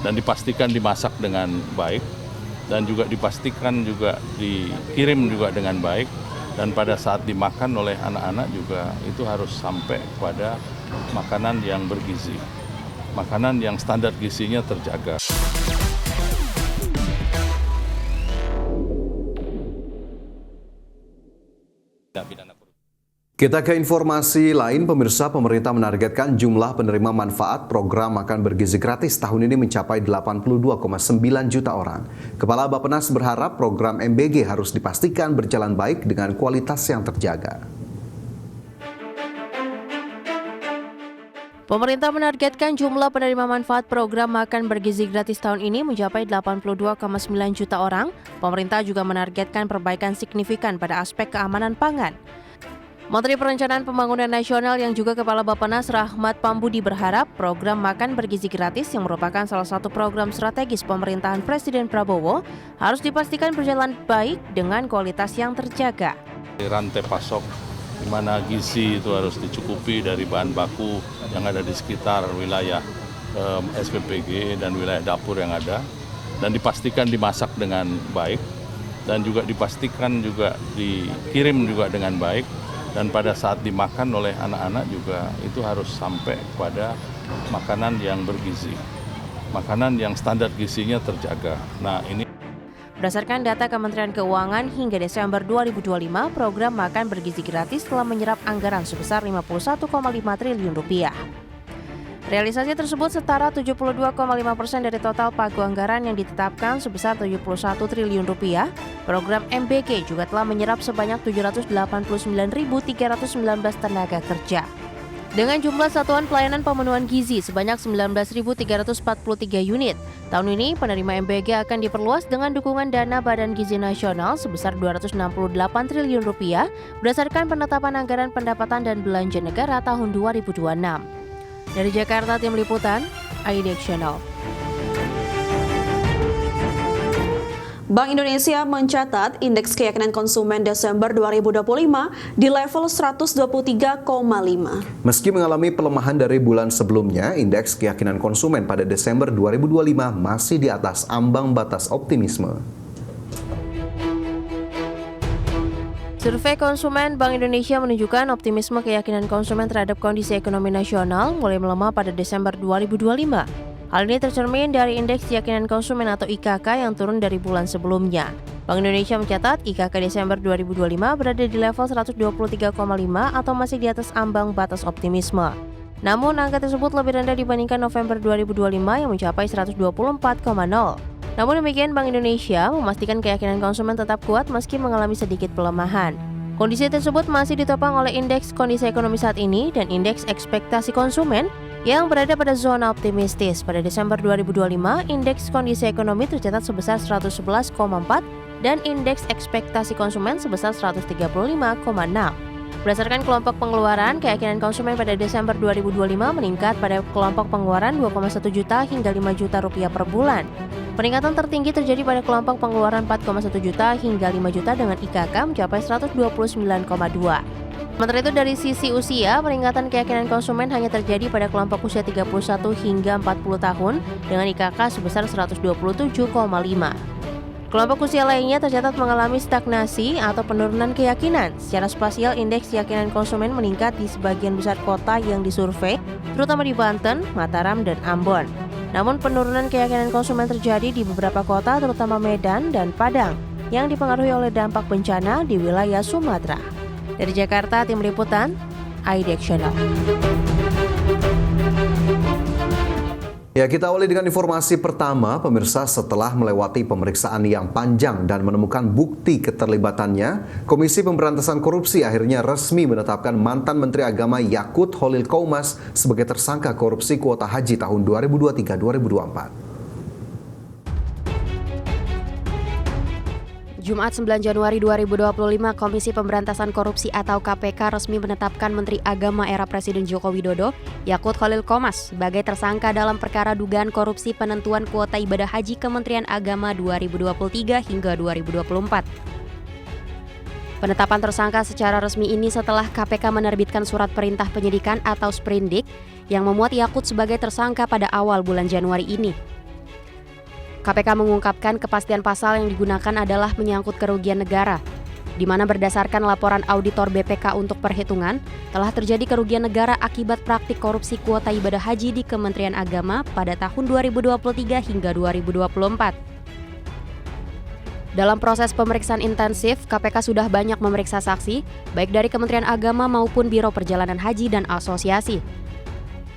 dan dipastikan dimasak dengan baik dan juga dipastikan juga dikirim juga dengan baik, dan pada saat dimakan oleh anak-anak juga itu harus sampai kepada makanan yang bergizi, makanan yang standar gizinya terjaga. Kita ke informasi lain, pemirsa. Pemerintah menargetkan jumlah penerima manfaat program makan bergizi gratis tahun ini mencapai 82,9 juta orang. Kepala Bappenas berharap program MBG harus dipastikan berjalan baik dengan kualitas yang terjaga. Pemerintah menargetkan jumlah penerima manfaat program makan bergizi gratis tahun ini mencapai 82,9 juta orang. Pemerintah juga menargetkan perbaikan signifikan pada aspek keamanan pangan. Menteri Perencanaan Pembangunan Nasional yang juga Kepala Bappenas Rahmat Pambudi berharap program makan bergizi gratis yang merupakan salah satu program strategis pemerintahan Presiden Prabowo harus dipastikan berjalan baik dengan kualitas yang terjaga. Rantai pasok di mana gizi itu harus dicukupi dari bahan baku yang ada di sekitar wilayah SPPG dan wilayah dapur yang ada, dan dipastikan dimasak dengan baik dan juga dipastikan juga dikirim juga dengan baik, dan pada saat dimakan oleh anak-anak juga itu harus sampai kepada makanan yang bergizi, makanan yang standar gizinya terjaga. Nah, ini berdasarkan data Kementerian Keuangan hingga Desember 2025, program makan bergizi gratis telah menyerap anggaran sebesar 51,5 triliun rupiah. Realisasi tersebut setara 72,5% dari total pagu anggaran yang ditetapkan sebesar 71 triliun rupiah. Program MBG juga telah menyerap sebanyak 789.319 tenaga kerja. Dengan jumlah satuan pelayanan pemenuhan gizi sebanyak 19.343 unit, tahun ini penerima MBG akan diperluas dengan dukungan dana Badan Gizi Nasional sebesar 268 triliun rupiah berdasarkan penetapan anggaran pendapatan dan belanja negara tahun 2026. Dari Jakarta, Tim Liputan, IDX Channel. Bank Indonesia mencatat indeks keyakinan konsumen Desember 2025 di level 123,5. Meski mengalami pelemahan dari bulan sebelumnya, indeks keyakinan konsumen pada Desember 2025 masih di atas ambang batas optimisme. Survei konsumen Bank Indonesia menunjukkan optimisme keyakinan konsumen terhadap kondisi ekonomi nasional mulai melemah pada Desember 2025. Hal ini tercermin dari Indeks Keyakinan Konsumen atau IKK yang turun dari bulan sebelumnya. Bank Indonesia mencatat IKK Desember 2025 berada di level 123,5 atau masih di atas ambang batas optimisme. Namun angka tersebut lebih rendah dibandingkan November 2025 yang mencapai 124,0. Namun demikian, Bank Indonesia memastikan keyakinan konsumen tetap kuat meski mengalami sedikit pelemahan. Kondisi tersebut masih ditopang oleh indeks kondisi ekonomi saat ini dan indeks ekspektasi konsumen yang berada pada zona optimistis. Pada Desember 2025, indeks kondisi ekonomi tercatat sebesar 111,4 dan indeks ekspektasi konsumen sebesar 135,6. Berdasarkan kelompok pengeluaran, keyakinan konsumen pada Desember 2025 meningkat pada kelompok pengeluaran 2,1 juta hingga 5 juta rupiah per bulan. Peningkatan tertinggi terjadi pada kelompok pengeluaran 4,1 juta hingga 5 juta dengan IKK mencapai 129,2. Sementara itu dari sisi usia, peningkatan keyakinan konsumen hanya terjadi pada kelompok usia 31 hingga 40 tahun dengan IKK sebesar 127,5. Kelompok usia lainnya tercatat mengalami stagnasi atau penurunan keyakinan. Secara spasial, indeks keyakinan konsumen meningkat di sebagian besar kota yang disurvei, terutama di Banten, Mataram, dan Ambon. Namun penurunan keyakinan konsumen terjadi di beberapa kota, terutama Medan dan Padang, yang dipengaruhi oleh dampak bencana di wilayah Sumatera. Dari Jakarta, Tim Liputan, IDX Channel. Ya, kita awali dengan informasi pertama, pemirsa. Setelah melewati pemeriksaan yang panjang dan menemukan bukti keterlibatannya, Komisi Pemberantasan Korupsi akhirnya resmi menetapkan mantan Menteri Agama Yakut Khalil Qoumas sebagai tersangka korupsi kuota haji tahun 2023-2024. Jumat 9 Januari 2025, Komisi Pemberantasan Korupsi atau KPK resmi menetapkan Menteri Agama era Presiden Joko Widodo, Yakut Khalil Qoumas, sebagai tersangka dalam perkara dugaan korupsi penentuan kuota ibadah haji Kementerian Agama 2023 hingga 2024. Penetapan tersangka secara resmi ini setelah KPK menerbitkan surat perintah penyidikan atau sprindik yang memuat Yakut sebagai tersangka pada awal bulan Januari ini. KPK mengungkapkan kepastian pasal yang digunakan adalah menyangkut kerugian negara, di mana berdasarkan laporan auditor BPK untuk perhitungan, telah terjadi kerugian negara akibat praktik korupsi kuota ibadah haji di Kementerian Agama pada tahun 2023 hingga 2024. Dalam proses pemeriksaan intensif, KPK sudah banyak memeriksa saksi, baik dari Kementerian Agama maupun Biro Perjalanan Haji dan Asosiasi.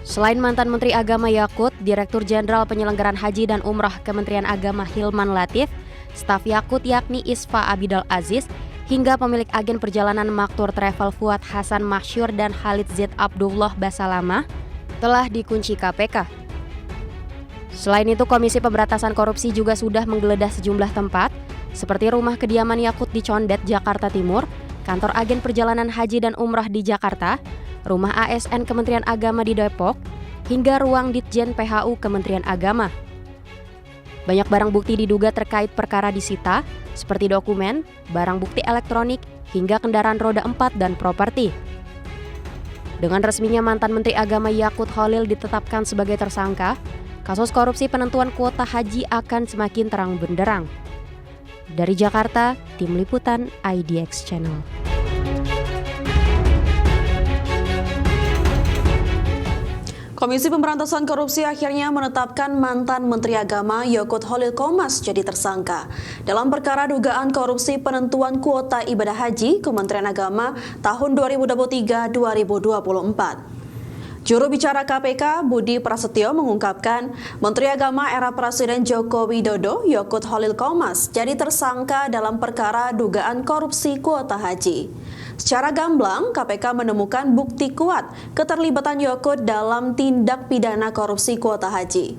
Selain mantan Menteri Agama Yakut, Direktur Jenderal Penyelenggaraan Haji dan Umrah Kementerian Agama Hilman Latif, staf Yakut yakni Isfa Abidal Aziz, hingga pemilik agen perjalanan Maktur Travel Fuad Hasan Masyur dan Khalid Z. Abdullah Basalama telah dikunci KPK. Selain itu, Komisi Pemberantasan Korupsi juga sudah menggeledah sejumlah tempat, seperti rumah kediaman Yakut di Condet, Jakarta Timur, kantor agen perjalanan haji dan umrah di Jakarta, rumah ASN Kementerian Agama di Depok, hingga ruang Ditjen PHU Kementerian Agama. Banyak barang bukti diduga terkait perkara disita, seperti dokumen, barang bukti elektronik, hingga kendaraan roda 4 dan properti. Dengan resminya mantan Menteri Agama Yakut Khalil ditetapkan sebagai tersangka, kasus korupsi penentuan kuota haji akan semakin terang benderang. Dari Jakarta, Tim Liputan IDX Channel. Komisi Pemberantasan Korupsi akhirnya menetapkan mantan Menteri Agama Yakut Khalil Qomas jadi tersangka dalam perkara dugaan korupsi penentuan kuota ibadah haji Kementerian Agama tahun 2023-2024. Juru bicara KPK Budi Prasetyo mengungkapkan Menteri Agama era Presiden Joko Widodo Yakut Khalil Qomas jadi tersangka dalam perkara dugaan korupsi kuota haji. Secara gamblang, KPK menemukan bukti kuat keterlibatan Yakut dalam tindak pidana korupsi kuota haji.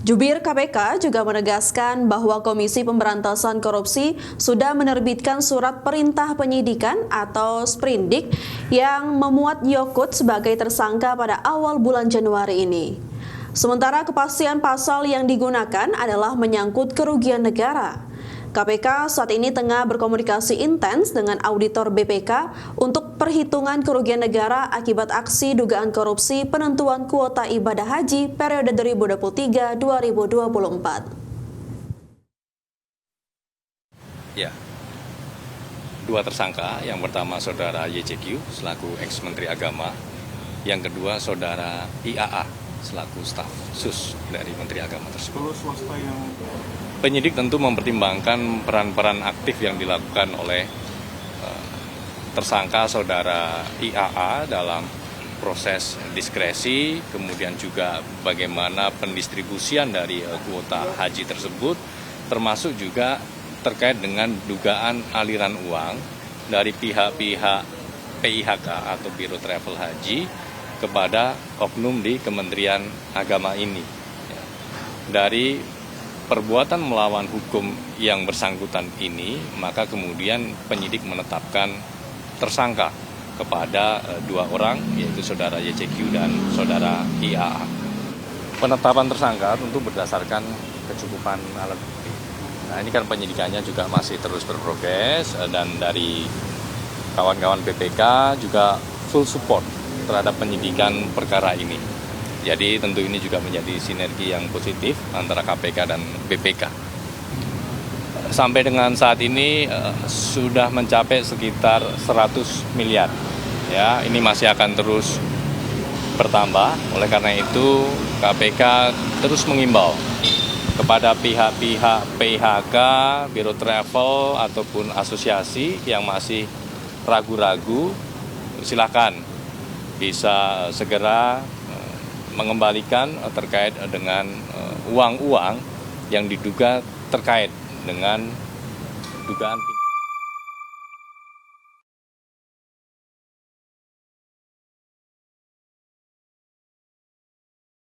Jubir KPK juga menegaskan bahwa Komisi Pemberantasan Korupsi sudah menerbitkan surat perintah penyidikan atau sprindik yang memuat Yakut sebagai tersangka pada awal bulan Januari ini. Sementara kepastian pasal yang digunakan adalah menyangkut kerugian negara. KPK saat ini tengah berkomunikasi intens dengan auditor BPK untuk perhitungan kerugian negara akibat aksi dugaan korupsi penentuan kuota ibadah haji periode 2023-2024. Ya, dua tersangka, yang pertama saudara YCQ selaku ex-menteri agama, yang kedua saudara IAA selaku staf sus dari Menteri Agama tersebut. Kalau swasta yang penyidik tentu mempertimbangkan peran-peran aktif yang dilakukan oleh tersangka saudara IAA dalam proses diskresi, kemudian juga bagaimana pendistribusian dari kuota haji tersebut, termasuk juga terkait dengan dugaan aliran uang dari pihak-pihak PIHK atau Biro Travel Haji kepada oknum di Kementerian Agama ini. Dari perbuatan melawan hukum yang bersangkutan ini, maka kemudian penyidik menetapkan tersangka kepada dua orang, yaitu saudara YCQ dan saudara IAA. Penetapan tersangka tentu berdasarkan kecukupan alat bukti. Nah, ini kan penyidikannya juga masih terus berprogres, dan dari kawan-kawan BPK juga full support terhadap penyidikan perkara ini. Jadi tentu ini juga menjadi sinergi yang positif antara KPK dan BPK. Sampai dengan saat ini sudah mencapai sekitar 100 miliar. Ya, ini masih akan terus bertambah. Oleh karena itu, KPK terus mengimbau kepada pihak-pihak PIHK, Biro Travel ataupun asosiasi yang masih ragu-ragu, silakan bisa segera mengembalikan terkait dengan uang-uang yang diduga terkait dengan dugaan